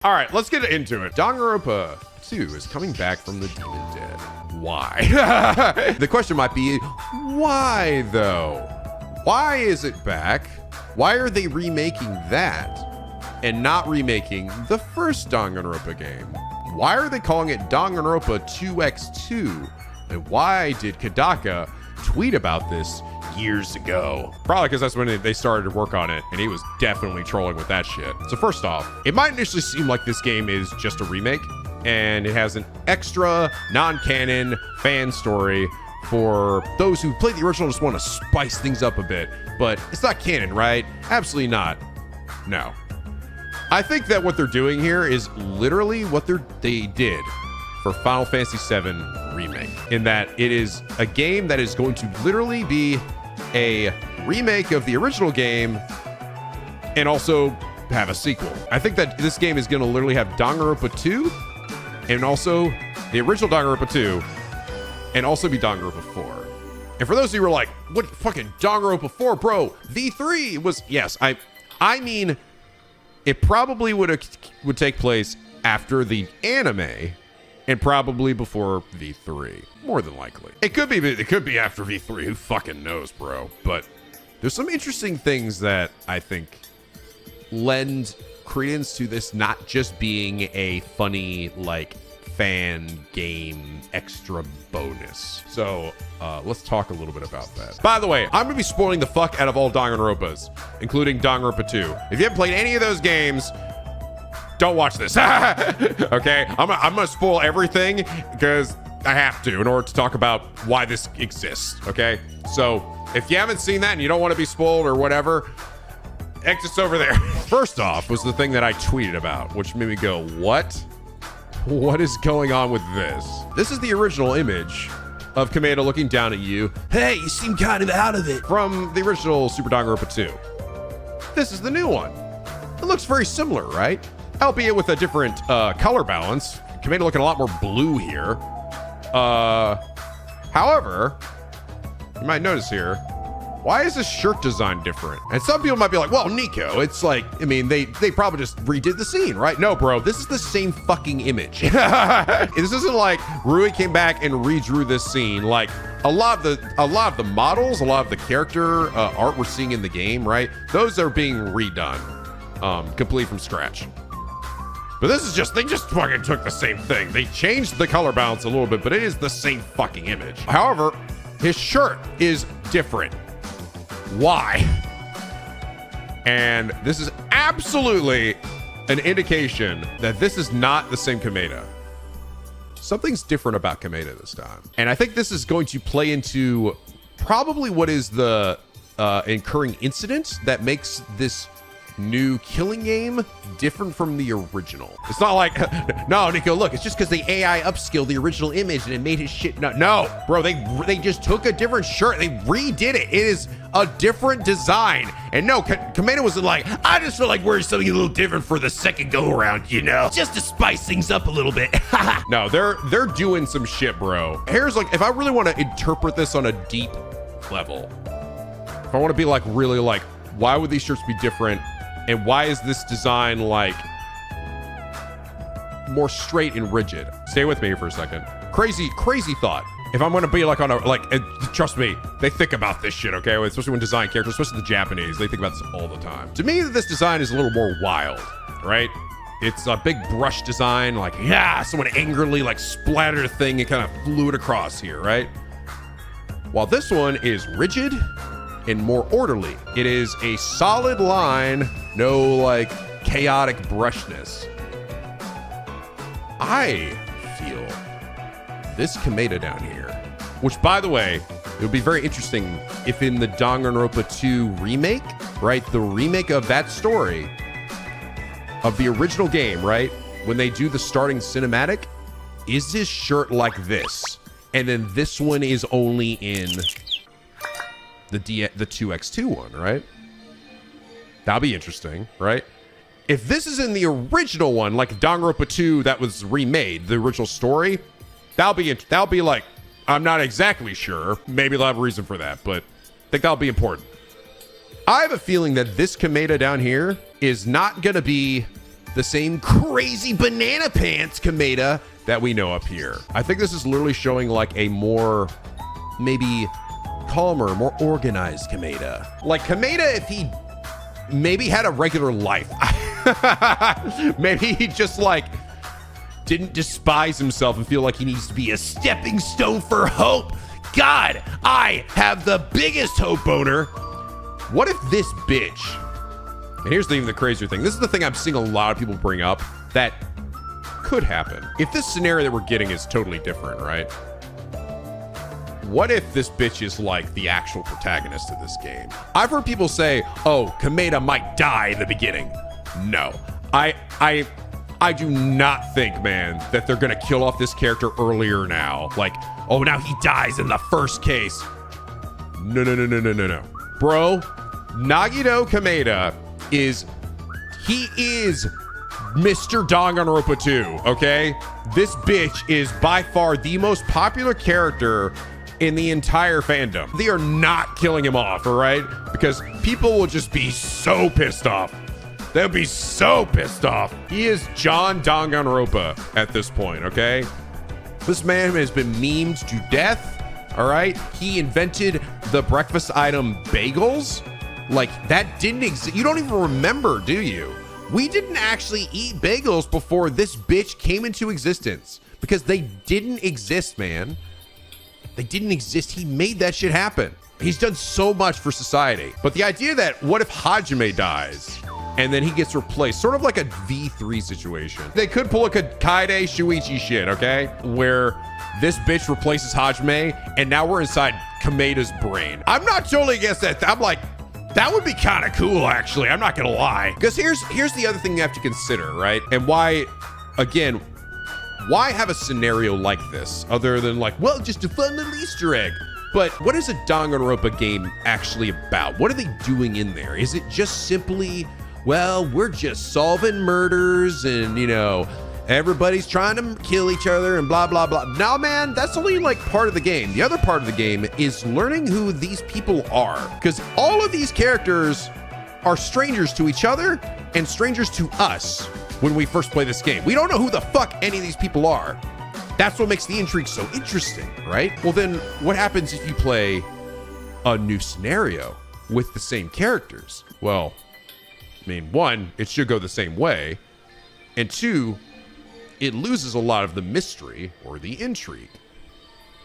All right, let's get into it. Danganronpa 2 is coming back from the demon dead. Why? The question might be, why though? Why is it back? Why are they remaking that and not remaking the first Danganronpa game? Why are they calling it Danganronpa 2x2? And why did Kadaka tweet about this years ago? Probably because that's when they started to work on it, and he was definitely trolling with that shit. So first off, it might initially seem like this game is just a remake, and it has an extra non-canon fan story for those who played the original, just want to spice things up a bit. But it's not canon, right? Absolutely not. No. I think that what they're doing here is literally what they did for Final Fantasy VII Remake, in that it is a game that is going to literally be a remake of the original game and also have a sequel. I think that this game is going to literally have Danganronpa 2 and also the original Danganronpa 2 and also be Danganronpa 4. And for those of you who are like, what fucking Danganronpa 4, bro? V3 was, yes, I mean, it probably would take place after the anime and probably before V3, more than likely. It could be after V3, who fucking knows, bro? But there's some interesting things that I think lend credence to this not just being a funny, like, fan game extra bonus. So let's talk a little bit about that. By the way, I'm gonna be spoiling the fuck out of all Danganronpas, including Danganronpa 2. If you haven't played any of those games, don't watch this. Okay, I'm gonna spoil everything because I have to in order to talk about why this exists. Okay, so if you haven't seen that and you don't want to be spoiled or whatever, exit's over there. First off was the thing that I tweeted about, which made me go, what is going on with this? This is the original image of Kameda looking down at you. Hey, you seem kind of out of it. From the original Super Danganronpa 2. This is the new one. It looks very similar, right? Albeit with a different color balance. Kameda looking a lot more blue here. However, you might notice here, why is this shirt design different? And some people might be like, well, Nico, it's like, I mean, they probably just redid the scene, right? No, bro, this is the same fucking image. This isn't like Rui came back and redrew this scene. Like a lot of the models, a lot of the character art we're seeing in the game, right? Those are being redone, complete from scratch. But this is just, they just fucking took the same thing. They changed the color balance a little bit, but it is the same fucking image. However, his shirt is different. Why? And this is absolutely an indication that this is not the same Kameda. Something's different about Kameda this time. And I think this is going to play into probably what is the incurring incident that makes this new killing game different from the original. It's not like, no, Nico, look, it's just because the AI upskilled the original image and it made his shit. No, bro, they just took a different shirt. They redid it. It is a different design. And no, Kameda wasn't like, I just feel like wearing something a little different for the second go around, you know, just to spice things up a little bit. No, they're doing some shit, bro. Here's like, if I really want to interpret this on a deep level, if I want to be like, really like, why would these shirts be different? And why is this design like more straight and rigid? Stay with me here for a second. Crazy thought. If I'm gonna be like on a, like, trust me, they think about this shit, okay? Especially when design characters, especially the Japanese, they think about this all the time. To me, this design is a little more wild, right? It's a big brush design, like, yeah, someone angrily like splattered a thing and kind of flew it across here, right? While this one is rigid and more orderly. It is a solid line, no like chaotic brushness. I feel this Kameda down here, which by the way, it would be very interesting if in the Danganronpa 2 remake, right? The remake of that story of the original game, right? When they do the starting cinematic, is this shirt like this? And then this one is only in the 2x2 one, right? That'll be interesting, right? If this is in the original one, like Danganronpa 2 that was remade, the original story, that'll be like, I'm not exactly sure. Maybe they'll have a reason for that, but I think that'll be important. I have a feeling that this Kameda down here is not gonna be the same crazy banana pants Kameda that we know up here. I think this is literally showing like a more, maybe calmer, more organized Kameda. Like Kameda, if he maybe had a regular life. Maybe he just like didn't despise himself and feel like he needs to be a stepping stone for hope. God, I have the biggest hope boner. What if this bitch, and here's even the crazier thing. This is the thing I'm seeing a lot of people bring up that could happen. If this scenario that we're getting is totally different, right? What if this bitch is like the actual protagonist of this game? I've heard people say, oh, Kameda might die in the beginning. No, I do not think, man, that they're gonna kill off this character earlier now. Like, oh, now he dies in the first case. No. Bro, Nagito Kameda is Mr. Danganronpa 2, okay? This bitch is by far the most popular character in the entire fandom. They are not killing him off, all right? Because people will just be so pissed off. They'll be so pissed off. He is John Danganronpa at this point, okay? This man has been memed to death, all right? He invented the breakfast item bagels. Like, that didn't exist. You don't even remember, do you? We didn't actually eat bagels before this bitch came into existence because they didn't exist, man. They didn't exist. He made that shit happen. He's done so much for society. But the idea that what if Hajime dies and then he gets replaced, sort of like a V3 situation. They could pull a Kaede Shuichi shit, okay? Where this bitch replaces Hajime and now we're inside Kameda's brain. I'm not totally against that. I'm like, that would be kind of cool, actually. I'm not gonna lie. Because here's the other thing you have to consider, right? And why, again, why have a scenario like this other than like, well, just a fun little Easter egg? But what is a Danganronpa game actually about? What are they doing in there? Is it just simply, well, we're just solving murders and, you know, everybody's trying to kill each other and blah, blah, blah. Now, man, that's only like part of the game. The other part of the game is learning who these people are. Because all of these characters are strangers to each other and strangers to us when we first play this game. We don't know who the fuck any of these people are. That's what makes the intrigue so interesting, right? Well, then what happens if you play a new scenario with the same characters? Well, I mean, one, it should go the same way. And two, it loses a lot of the mystery or the intrigue.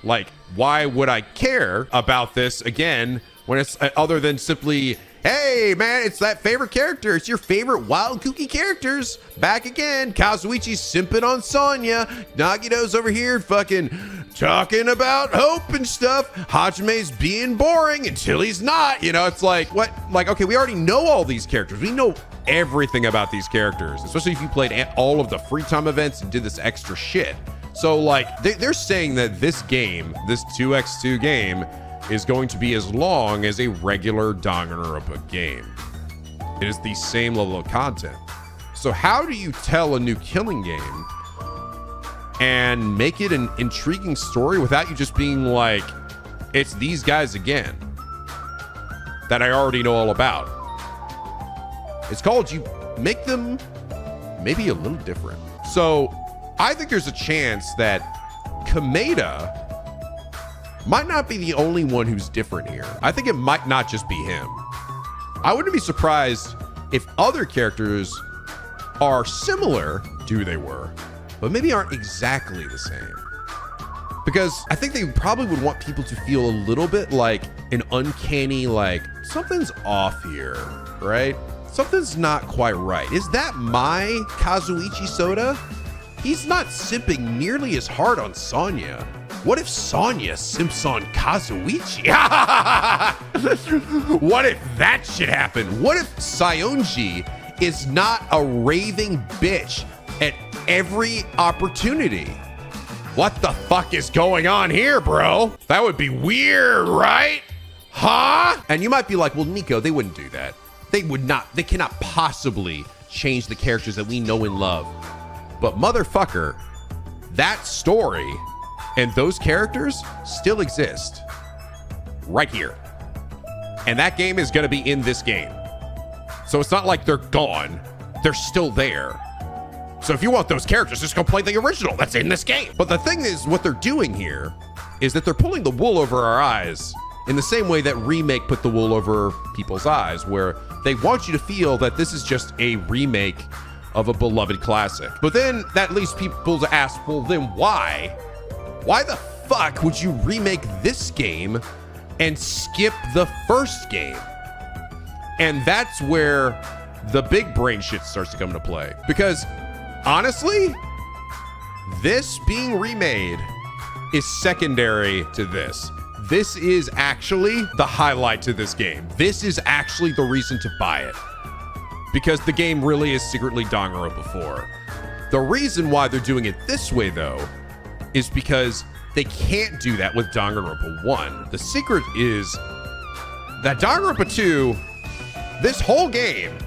Like, why would I care about this again when it's other than simply, hey, man, it's that favorite character. It's your favorite wild, kooky characters. Back again. Kazuichi's simping on Sonya. Nagito's over here fucking talking about hope and stuff. Hajime's being boring until he's not. You know, it's like, what? Like, okay, we already know all these characters. We know everything about these characters, especially if you played all of the free time events and did this extra shit. So, like, they're saying that this game, this 2x2 game, is going to be as long as a regular Danganronpa game. It is the same level of content. So how do you tell a new killing game and make it an intriguing story without you just being like, it's these guys again that I already know all about? It's called you make them maybe a little different. So I think there's a chance that Kameda might not be the only one who's different here. I think it might not just be him. I wouldn't be surprised if other characters are similar to who they were, but maybe aren't exactly the same. Because I think they probably would want people to feel a little bit like an uncanny, like, something's off here, right? Something's not quite right. Is that my Kazuichi Soda? He's not simping nearly as hard on Sonya. What if Sonya simps on Kazuichi? What if that should happen? What if Sayonji is not a raving bitch at every opportunity? What the fuck is going on here, bro? That would be weird, right? Huh? And you might be like, well, Nico, they wouldn't do that. They would not. They cannot possibly change the characters that we know and love. But motherfucker, that story and those characters still exist right here. And that game is going to be in this game. So it's not like they're gone. They're still there. So if you want those characters, just go play the original that's in this game. But the thing is, what they're doing here is that they're pulling the wool over our eyes in the same way that Remake put the wool over people's eyes, where they want you to feel that this is just a remake of a beloved classic. But then that leads people to ask, well, then why? Why the fuck would you remake this game and skip the first game? And that's where the big brain shit starts to come into play. Because honestly, this being remade is secondary to this. This is actually the highlight to this game. This is actually the reason to buy it, because the game really is secretly Danganronpa 4. The reason why they're doing it this way, though, is because they can't do that with Danganronpa 1. The secret is that Danganronpa 2, this whole game,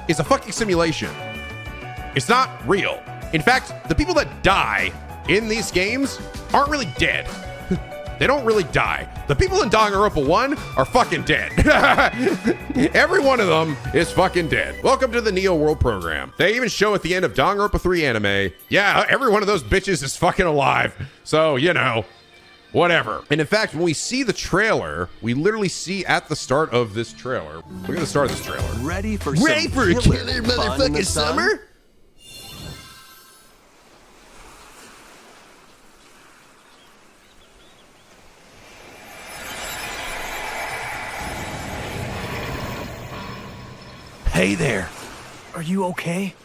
is a fucking simulation. It's not real. In fact, the people that die in these games aren't really dead. They don't really die. The people in Danganronpa 1 are fucking dead. Every one of them is fucking dead. Welcome to the Neo World program. They even show at the end of Danganronpa 3 anime, yeah, every one of those bitches is fucking alive. So, you know, whatever. And in fact, when we see the trailer, we literally see at the start of this trailer. Look at the start of this trailer. Ready for a killer motherfucking summer? Hey there. Are you okay?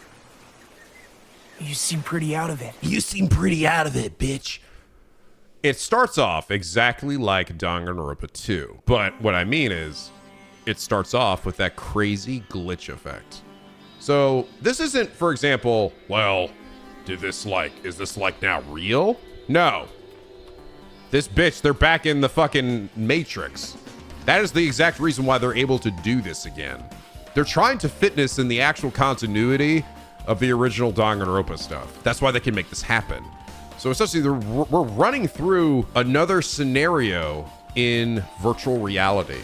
You seem pretty out of it. You seem pretty out of it, bitch. It starts off exactly like Danganronpa 2. But what I mean is, it starts off with that crazy glitch effect. So this isn't, for example, well, is this now real? No. This bitch, they're back in the fucking Matrix. That is the exact reason why they're able to do this again. They're trying to fit this in the actual continuity of the original Danganronpa stuff. That's why they can make this happen. So essentially, we're running through another scenario in virtual reality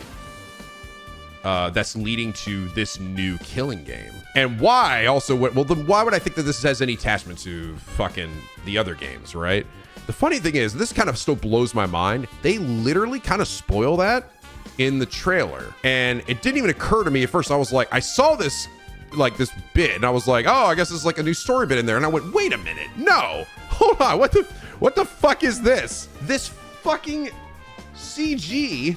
that's leading to this new killing game. And why also, well, then why would I think that this has any attachment to fucking the other games, right? The funny thing is, this kind of still blows my mind. They literally kind of spoil that in the trailer, and it didn't even occur to me at first. I was like, I saw this like this bit, and I was like, oh, I guess it's like a new story bit in there, and I went, wait a minute, no, hold on, what the fuck is this fucking CG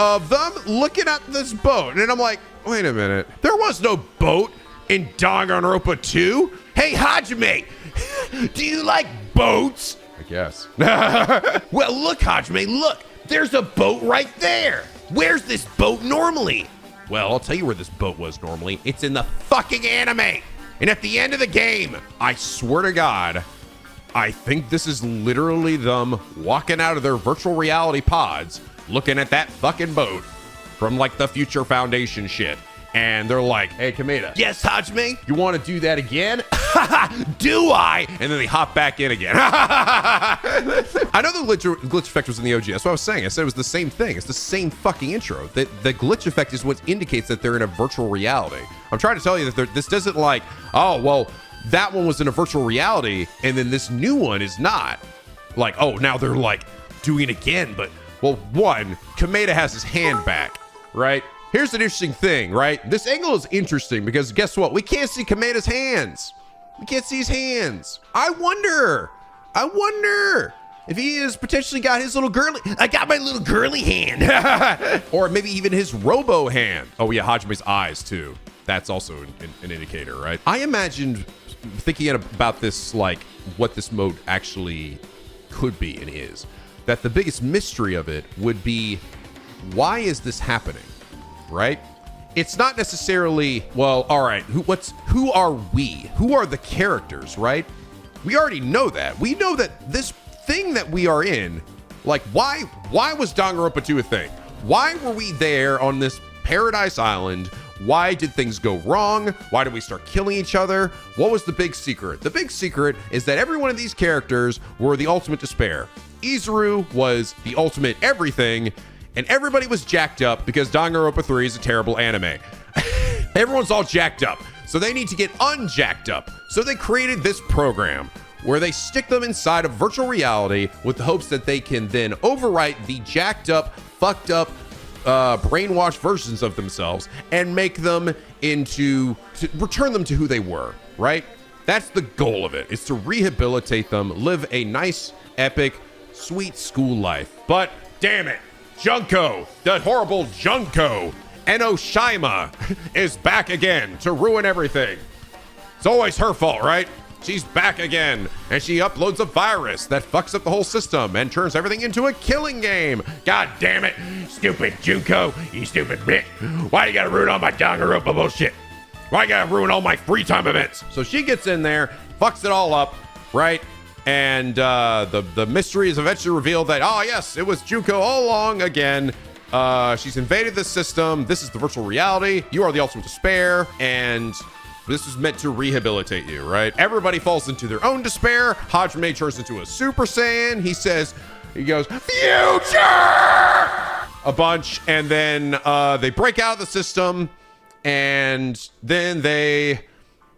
of them looking at this boat? And I'm like, wait a minute, there was no boat in Danganronpa 2. Hey Hajime, do you like boats? I guess. Well, look Hajime, look, there's a boat right there. Where's this boat normally? Well, I'll tell you where this boat was normally. It's in the fucking anime. And at the end of the game, I swear to God, I think this is literally them walking out of their virtual reality pods, looking at that fucking boat from like the Future Foundation shit. And they're like, hey, Kameda. Yes, Hajime? You want to do that again? Do I? And then they hop back in again. I know the glitch effect was in the OG. That's what I was saying. I said it was the same thing. It's the same fucking intro. The glitch effect is what indicates that they're in a virtual reality. I'm trying to tell you that this doesn't like, oh, well, that one was in a virtual reality, and then this new one is not. Like, oh, now they're like doing it again. But, well, one, Kameda has his hand back, right? Here's an interesting thing, right? This angle is interesting because guess what? We can't see Kameda's hands. We can't see his hands. I wonder if he has potentially got his little girly, I got my little girly hand. Or maybe even his robo hand. Oh yeah, Hajime's eyes too. That's also an indicator, right? I imagined thinking about this, like what this mode actually could be and is, that the biggest mystery of it would be, why is this happening? Right? It's not necessarily, well, all right, who are we? Who are the characters, right? We already know that. We know that this thing that we are in, like, why was Danganronpa 2 a thing? Why were we there on this paradise island? Why did things go wrong? Why did we start killing each other? What was the big secret? The big secret is that every one of these characters were the ultimate despair. Izuru was the ultimate everything, and everybody was jacked up because Danganronpa 3 is a terrible anime. Everyone's all jacked up. So they need to get unjacked up. So they created this program where they stick them inside of virtual reality with the hopes that they can then overwrite the jacked up, fucked up, brainwashed versions of themselves and make them return them to who they were, right? That's the goal of it. It's to rehabilitate them, live a nice, epic, sweet school life. But damn it, Junko, the horrible Junko, Enoshima is back again to ruin everything. It's always her fault, right? She's back again, and she uploads a virus that fucks up the whole system and turns everything into a killing game. God damn it, stupid Junko, you stupid bitch. Why you gotta ruin all my Danganronpa bullshit? Why you gotta ruin all my free time events? So she gets in there, fucks it all up, right? And the mystery is eventually revealed that, oh yes, it was Junko all along again. She's invaded the system. This is the virtual reality. You are the ultimate despair, and this was meant to rehabilitate you, right? Everybody falls into their own despair. Hajime turns into a Super Saiyan. He goes, future! A bunch, and then they break out of the system, and then they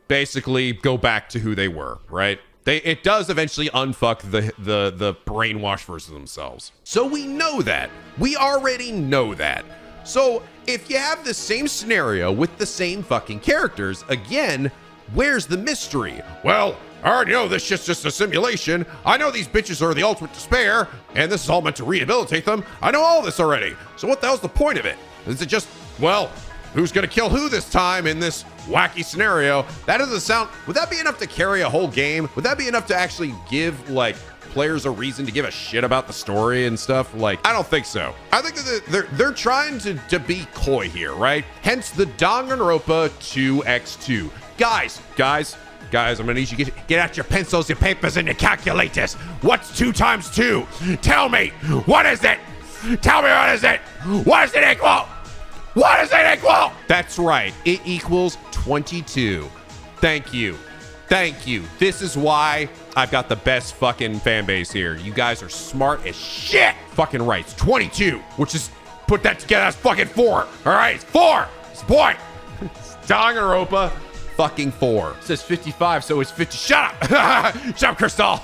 basically go back to who they were, right? It does eventually unfuck the brainwash version of themselves. So we know that. We already know that. So if you have the same scenario with the same fucking characters, again, where's the mystery? Well, I already know this shit's just a simulation. I know these bitches are the ultimate despair, and this is all meant to rehabilitate them. I know all this already. So what the hell's the point of it? Is it just, well, who's gonna kill who this time in this wacky scenario? That doesn't sound, would that be enough to carry a whole game? Would that be enough to actually give, like, players a reason to give a shit about the story and stuff? Like, I don't think so. I think that they're trying to be coy here, right? Hence the Danganronpa 2x2. Guys, I'm gonna need you to get out your pencils, your papers, and your calculators. What's 2 times 2? Tell me, what is it? Tell me what is it? What does it equal? What does it equal? That's right, it equals 22. Thank you. Thank you. This is why I've got the best fucking fan base here. You guys are smart as shit. Fucking right. It's 22, which is, put that together, that's fucking 4. All right, it's 4. It's a point. Danganronpa fucking 4. It says 55, so it's 50. Shut up. Shut up, Crystal.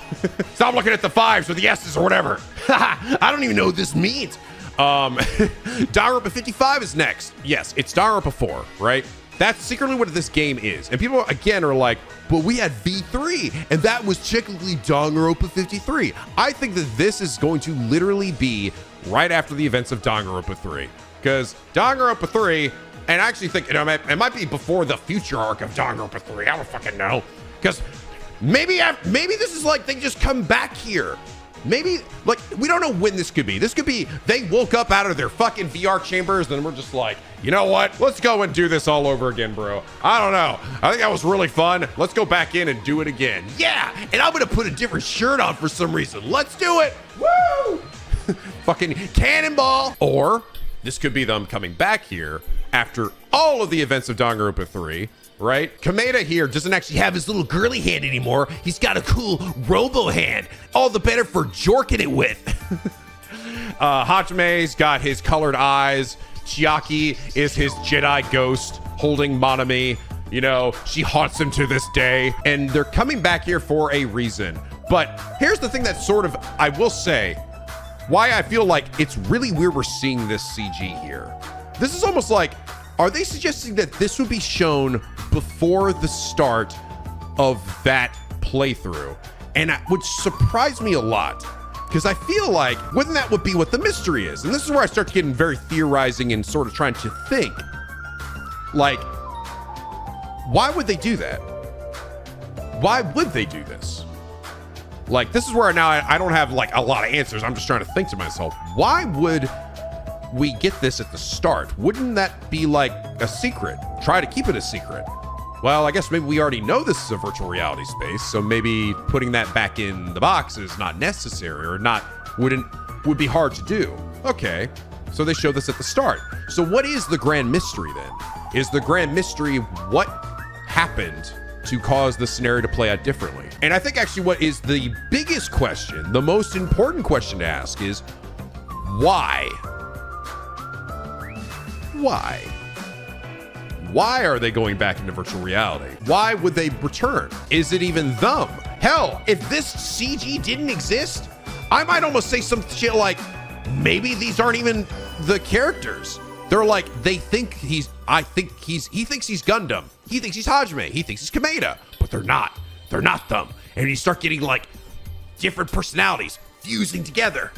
Stop looking at the 5s or the S's or whatever. I don't even know what this means. Danganronpa 55 is next. Yes, it's Danganronpa 4, right? That's secretly what this game is. And people, again, are like, but we had V3, and that was technically Danganronpa 53. I think that this is going to literally be right after the events of Danganronpa 3. Because Danganronpa 3, and I actually think, it might be before the future arc of Danganronpa 3. I don't fucking know. Because maybe this is like they just come back here. Maybe, like, we don't know when this could be. This could be they woke up out of their fucking VR chambers and we're just like, you know what? Let's go and do this all over again, bro. I don't know. I think that was really fun. Let's go back in and do it again. Yeah, and I'm gonna put a different shirt on for some reason. Let's do it. Woo! Fucking cannonball. Or this could be them coming back here after all of the events of Danganronpa 3. Right? Kameda here doesn't actually have his little girly hand anymore. He's got a cool robo hand. All the better for jorking it with. Hachime's got his colored eyes. Chiaki is his Jedi ghost holding Monami. You know, she haunts him to this day. And they're coming back here for a reason. But here's the thing that sort of, I will say, why I feel like it's really weird we're seeing this CG here. This is almost like, are they suggesting that this would be shown before the start of that playthrough? And which surprised me a lot, because I feel like, wouldn't that would be what the mystery is? And this is where I start getting very theorizing and sort of trying to think, like, why would they do that? Why would they do this? Like, this is where now I don't have like a lot of answers. I'm just trying to think to myself, why would we get this at the start? Wouldn't that be like a secret? Try to keep it a secret. Well, I guess maybe we already know this is a virtual reality space, so maybe putting that back in the box is not necessary or would be hard to do. Okay, so they show this at the start. So what is the grand mystery then? Is the grand mystery what happened to cause the scenario to play out differently? And I think actually what is the biggest question, the most important question to ask is, why? Why? Why are they going back into virtual reality? Why would they return? Is it even them? Hell, if this CG didn't exist, I might almost say some shit like, maybe these aren't even the characters. They're like, he thinks he's Gundam. He thinks he's Hajime. He thinks he's Kameda, but they're not. They're not them. And you start getting like different personalities fusing together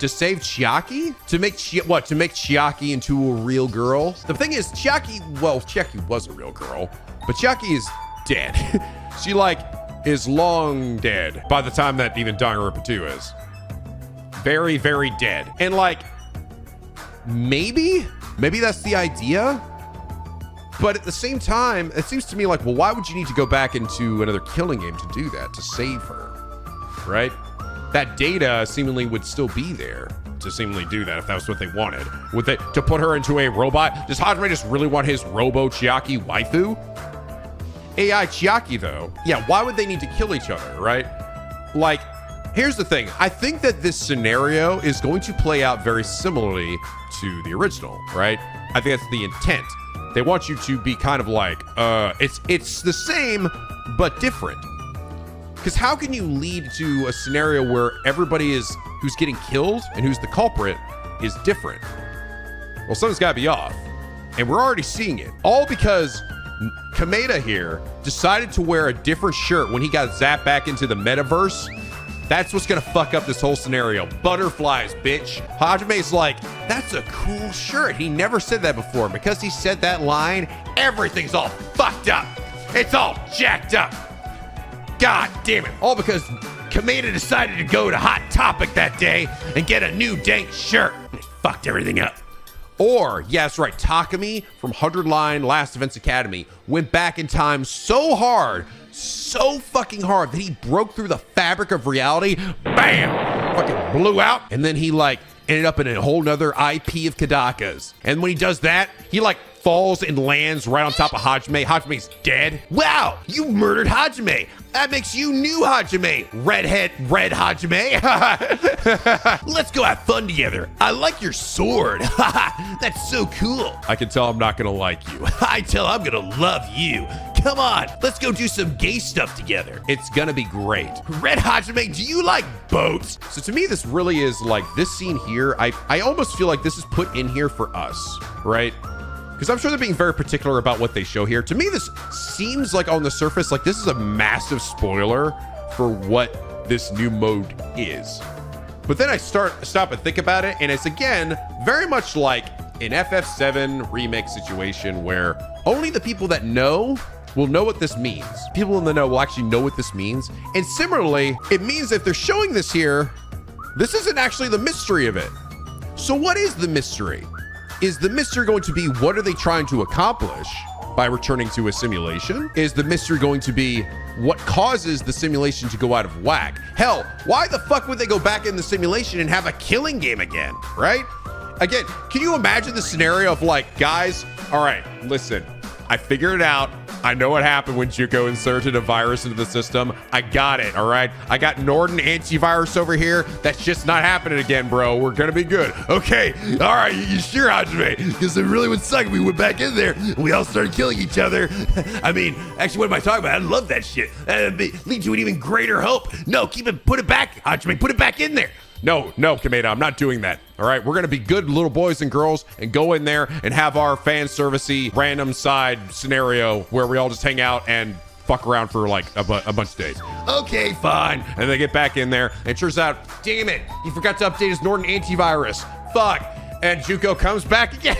to save Chiaki? To make Chiaki into a real girl? The thing is, Chiaki was a real girl, but Chiaki is dead. She like is long dead by the time that even Danganronpa 2 is. Very, very dead. And like, maybe that's the idea. But at the same time, it seems to me like, well, why would you need to go back into another killing game to do that, to save her, right? That data seemingly would still be there to seemingly do that if that was what they wanted. Would they, to put her into a robot? Does Hajime just really want his Robo Chiaki waifu? AI Chiaki though, yeah, why would they need to kill each other, right? Like, here's the thing. I think that this scenario is going to play out very similarly to the original, right? I think that's the intent. They want you to be kind of like, it's the same, but different. Because how can you lead to a scenario where everybody who's getting killed and who's the culprit is different? Well, something's gotta be off. And we're already seeing it. All because Kameda here decided to wear a different shirt when he got zapped back into the metaverse. That's what's gonna fuck up this whole scenario. Butterflies, bitch. Hajime's like, that's a cool shirt. He never said that before. Because he said that line, everything's all fucked up. It's all jacked up. God damn it. All because Kameda decided to go to Hot Topic that day and get a new dank shirt. It fucked everything up. Or, yeah, that's right, Takumi from 100 Line Last Events Academy went back in time so hard, so fucking hard that he broke through the fabric of reality. Bam! Fucking blew out. And then he like ended up in a whole nother IP of Kadaka's. And when he does that, he like falls and lands right on top of Hajime. Hajime's dead. Wow, you murdered Hajime. That makes you new Hajime. Red Hajime. Let's go have fun together. I like your sword. That's so cool. I can tell I'm not gonna like you. I tell I'm gonna love you. Come on, let's go do some gay stuff together. It's gonna be great. Red Hajime, do you like boats? So to me, this really is like this scene here. I almost feel like this is put in here for us, right? Because I'm sure they're being very particular about what they show here. To me, this seems like on the surface, like this is a massive spoiler for what this new mode is. But then I stop and think about it, and it's again, very much like an FF7 remake situation where only the people that know will know what this means. People in the know will actually know what this means. And similarly, it means if they're showing this here, this isn't actually the mystery of it. So what is the mystery? Is the mystery going to be what are they trying to accomplish by returning to a simulation? Is the mystery going to be what causes the simulation to go out of whack? Hell, why the fuck would they go back in the simulation and have a killing game again, right? Again, can you imagine the scenario of like, guys, all right, listen, I figured it out. I know what happened when Juko inserted a virus into the system. I got it, all right? I got Norton antivirus over here. That's just not happening again, bro. We're gonna be good. Okay, all right, you sure, Hajime? Because it really would suck if we went back in there and we all started killing each other. I mean, actually, what am I talking about? I love that shit. That'd lead to an even greater hope. No, put it back, Hajime, put it back in there. No, Kameda, I'm not doing that. All right, we're gonna be good little boys and girls and go in there and have our fan servicey random side scenario where we all just hang out and fuck around for like a bunch of days. Okay, fine. And they get back in there and it turns out, damn it, he forgot to update his Norton antivirus. Fuck. And Juko comes back again.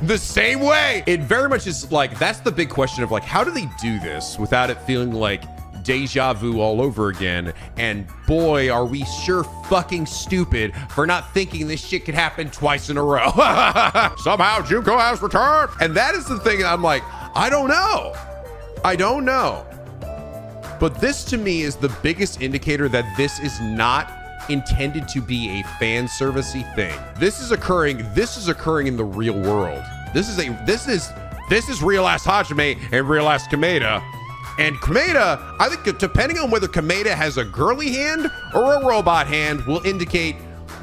The same way. It very much is like, that's the big question of like, how do they do this without it feeling like deja vu all over again? And boy, are we sure fucking stupid for not thinking this shit could happen twice in a row. Somehow Juko has returned. And that is the thing I'm like, I don't know. But this to me is the biggest indicator that this is not intended to be a fan servicey thing. This is occurring in the real world. This is real ass Hajime and real ass Kameda. And Kameda, I think depending on whether Kameda has a girly hand or a robot hand will indicate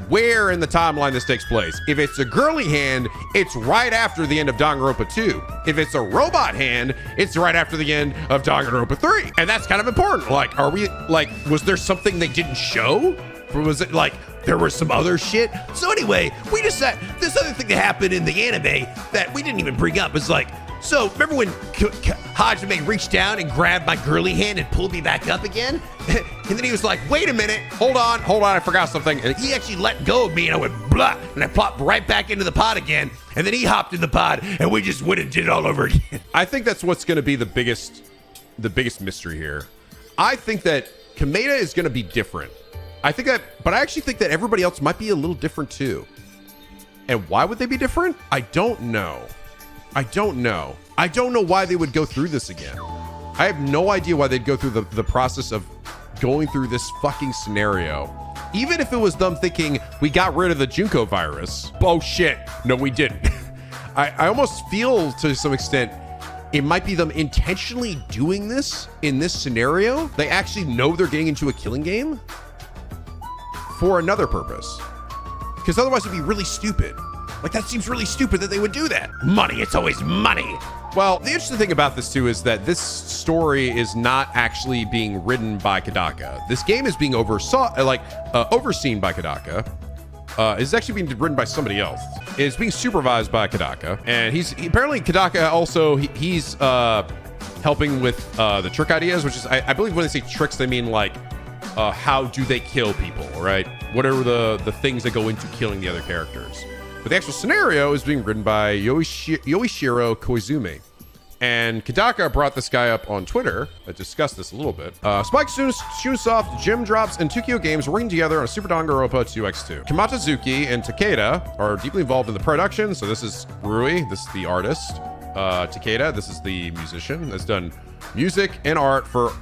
where in the timeline this takes place. If it's a girly hand, it's right after the end of Danganronpa 2. If it's a robot hand, it's right after the end of Danganronpa 3. And that's kind of important. Like, was there something they didn't show? Or was it like there was some other shit? So anyway, we just said this other thing that happened in the anime that we didn't even bring up is like, so remember when Hajime reached down and grabbed my girly hand and pulled me back up again? And then he was like, wait a minute, hold on, I forgot something. And he actually let go of me and I went blah, and I plopped right back into the pod again. And then he hopped in the pod and we just went and did it all over again. I think that's what's gonna be the biggest mystery here. I think that Kameda is gonna be different. But I actually think that everybody else might be a little different too. And why would they be different? I don't know. I don't know why they would go through this again. I have no idea why they'd go through the process of going through this fucking scenario. Even if it was them thinking, we got rid of the Junko virus. Oh shit, no we didn't. I almost feel to some extent, it might be them intentionally doing this in this scenario. They actually know they're getting into a killing game for another purpose. Because otherwise it'd be really stupid. Like, that seems really stupid that they would do that. Money, it's always money. Well, the interesting thing about this too is that this story is not actually being written by Kodaka. This game is being overseen by Kodaka. It's actually being written by somebody else. It's being supervised by Kodaka, and apparently Kodaka also he's helping with the trick ideas, which is I believe when they say tricks they mean like how do they kill people, right? What are the things that go into killing the other characters? But the actual scenario is being written by Yoishiro Koizumi. And Kodaka brought this guy up on Twitter to discuss this a little bit. Spike Chunsoft, Gym Drops, and Tokyo Games working together on Super Danganronpa 2x2. Kamatazuki and Takeda are deeply involved in the production. So this is Rui, this is the artist. Takeda, this is the musician that's done music and art for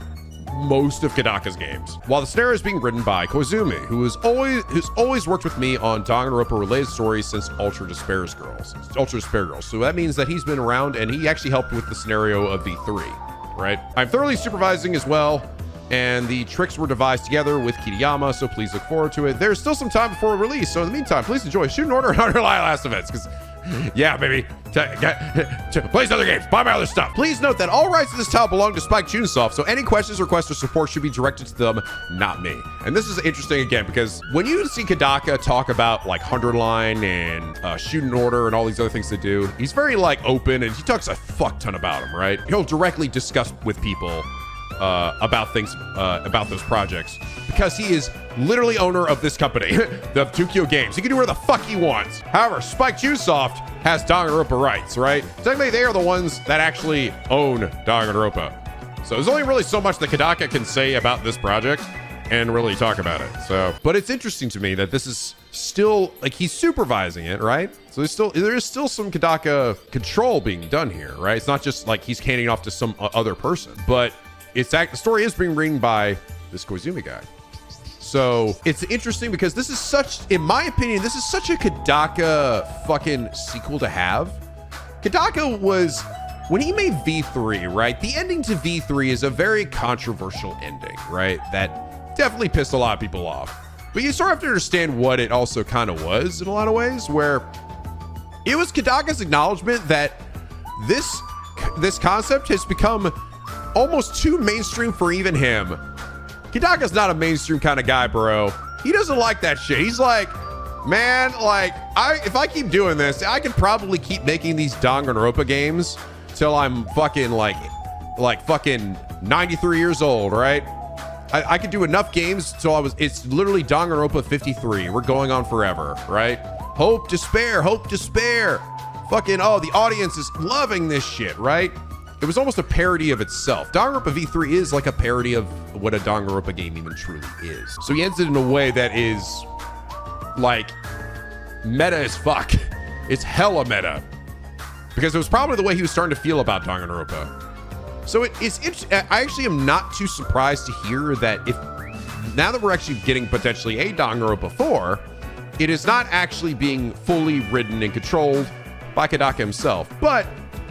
most of Kodaka's games. While the scenario is being written by Koizumi, who's always worked with me on Danganronpa related stories since Ultra Despair Girls. So that means that he's been around and he actually helped with the scenario of V3, right? I'm thoroughly supervising as well, and the tricks were devised together with Kiriyama, so please look forward to it. There's still some time before release, so in the meantime, please enjoy Shoot & Order and Underline Last Events, because yeah, baby. Play some other games. Buy my other stuff. Please note that all rights to this title belong to Spike Chunsoft, so any questions, requests, or support should be directed to them, not me. And this is interesting again because when you see Kodaka talk about like Hunterline and Shoot & Order and all these other things they do, he's very like open and he talks a fuck ton about them, right? He'll directly discuss with people about things, about those projects, because he is literally owner of this company, the Tokyo Games. He can do whatever the fuck he wants. However, Spike Chunsoft has Danganronpa rights, right? Technically, they are the ones that actually own Danganronpa. So there's only really so much that Kodaka can say about this project and really talk about it. So, but it's interesting to me that this is still like he's supervising it, right? So there is still some Kodaka control being done here, right? It's not just like he's handing off to some other person, but the story is being written by this Koizumi guy. So it's interesting because this is in my opinion, this is such a Kodaka fucking sequel to have. Kodaka was, when he made V3, right? The ending to V3 is a very controversial ending, right? That definitely pissed a lot of people off. But you sort of have to understand what it also kind of was in a lot of ways, where it was Kodaka's acknowledgement that this concept has become almost too mainstream for even him. Kodaka's not a mainstream kind of guy, bro. He doesn't like that shit. He's like, man, like, if I keep doing this, I could probably keep making these Danganronpa games till I'm fucking like fucking 93 years old, right? I could do enough games till it's literally Danganronpa 53. We're going on forever, right? Hope, despair. Fucking, oh, the audience is loving this shit, right? It was almost a parody of itself. Danganronpa V3 is like a parody of what a Danganronpa game even truly is. So he ends it in a way that is like meta as fuck. It's hella meta. Because it was probably the way he was starting to feel about Danganronpa. So I actually am not too surprised to hear that now that we're actually getting potentially a Danganronpa 4, it is not actually being fully written and controlled by Kodaka himself. But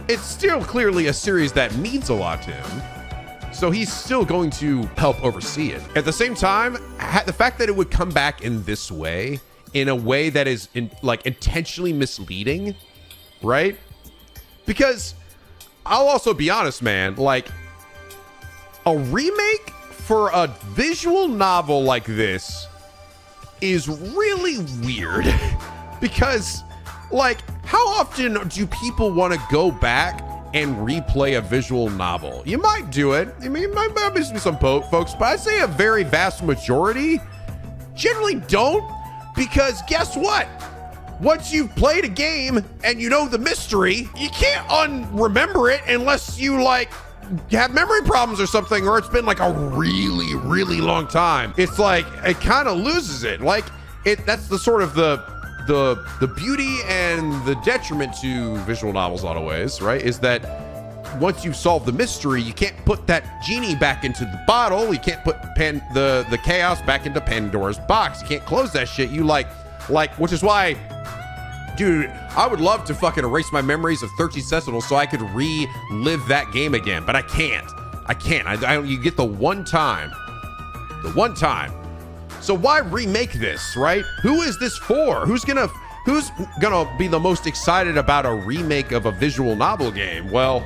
it's still clearly a series that means a lot to him. So he's still going to help oversee it. At the same time, the fact that it would come back in this way in a way that is like intentionally misleading, right? Because I'll also be honest, man, like a remake for a visual novel like this is really weird because like how often do people want to go back and replay a visual novel? You might do it. I mean, might be some folks, but I'd say a very vast majority generally don't, because guess what? Once you've played a game and you know the mystery, you can't unremember it unless you like have memory problems or something, or it's been like a really, really long time. It's like it kind of loses it. Like that's the sort of the beauty and the detriment to visual novels a lot of ways, right? Is that once you solve the mystery, you can't put that genie back into the bottle. You can't put the chaos back into Pandora's box. You can't close that shit. You like, which is why, dude, I would love to fucking erase my memories of 13 Sentinels so I could relive that game again, but I can't. You get the one time. So why remake this, right? Who is this for? Who's gonna be the most excited about a remake of a visual novel game? Well,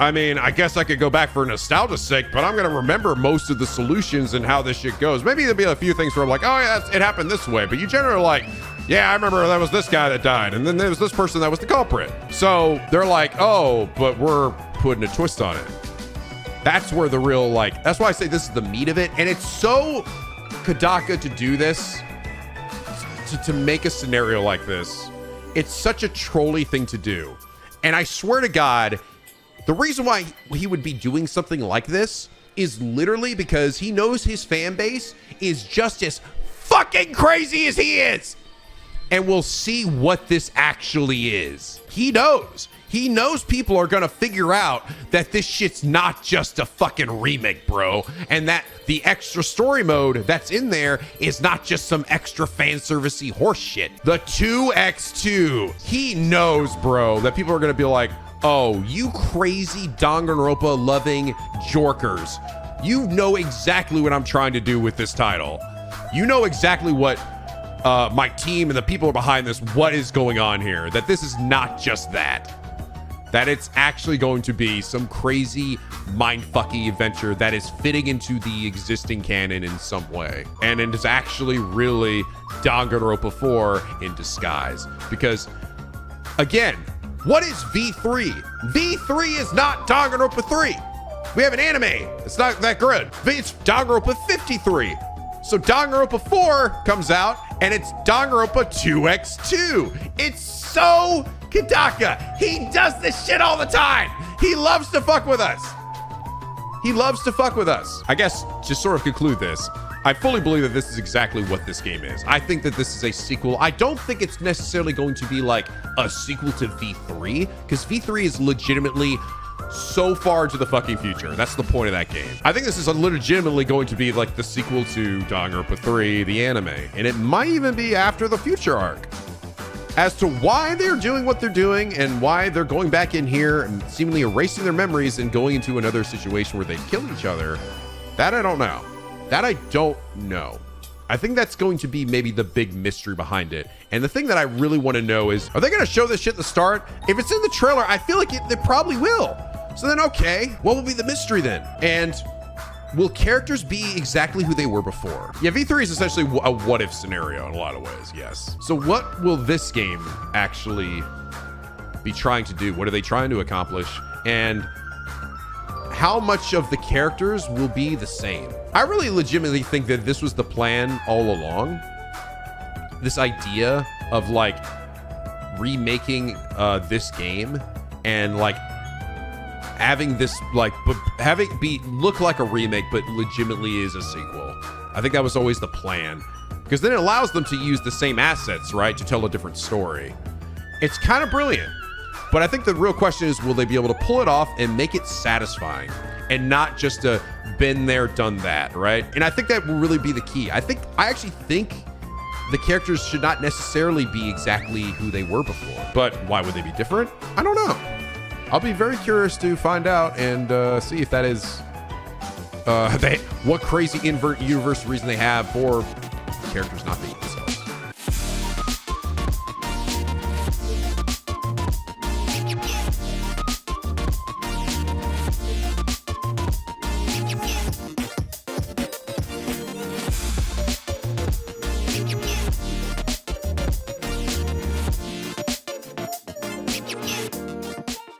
I mean, I guess I could go back for nostalgia's sake, but I'm gonna remember most of the solutions and how this shit goes. Maybe there'll be a few things where I'm like, oh yeah, it happened this way, but you generally are like, yeah, I remember that was this guy that died, and then there was this person that was the culprit. So they're like, oh, but we're putting a twist on it. That's where the real, like, that's why I say this is the meat of it, and it's so Kodaka to do this, to make a scenario like this. It's such a trolly thing to do. And I swear to God, the reason why he would be doing something like this is literally because he knows his fan base is just as fucking crazy as he is. And we'll see what this actually is. He knows people are gonna figure out that this shit's not just a fucking remake, bro. And that the extra story mode that's in there is not just some extra fan servicey horse shit. The 2x2. He knows, bro, that people are gonna be like, oh, you crazy Danganronpa loving jorkers. You know exactly what I'm trying to do with this title. You know exactly what my team and the people behind this, what is going on here. That this is not just that. That it's actually going to be some crazy mindfucky adventure that is fitting into the existing canon in some way. And it is actually really Danganronpa 4 in disguise. Because, again, what is V3? V3 is not Danganronpa 3. We have an anime. It's not that good. It's Danganronpa 53. So Danganronpa 4 comes out, and it's Danganronpa 2x2. It's so Kodaka. He does this shit all the time. He loves to fuck with us. I guess to sort of conclude this, I fully believe that this is exactly what this game is. I think that this is a sequel. I don't think it's necessarily going to be like a sequel to V3, because V3 is legitimately so far into the fucking future. That's the point of that game. I think this is legitimately going to be like the sequel to Danganronpa 3, the anime, and it might even be after the future arc. As to why they're doing what they're doing and why they're going back in here and seemingly erasing their memories and going into another situation where they kill each other, that I don't know. I think that's going to be maybe the big mystery behind it. And the thing that I really want to know is, are they going to show this shit at the start? If it's in the trailer, I feel like they probably will. So then, okay, what will be the mystery then? And will characters be exactly who they were before? Yeah, V3 is essentially a what-if scenario in a lot of ways, yes. So what will this game actually be trying to do? What are they trying to accomplish? And how much of the characters will be the same? I really legitimately think that this was the plan all along. This idea of like remaking this game and like having this like look like a remake but legitimately is a sequel. I think that was always the plan, because then it allows them to use the same assets, right, to tell a different story. It's kind of brilliant, but I think the real question is, will they be able to pull it off and make it satisfying and not just a been there, done that, right? And I think that will really be the key. I actually think the characters should not necessarily be exactly who they were before, but why would they be different? I don't know. I'll be very curious to find out and see if that is what crazy invert universe reason they have for characters not being themselves.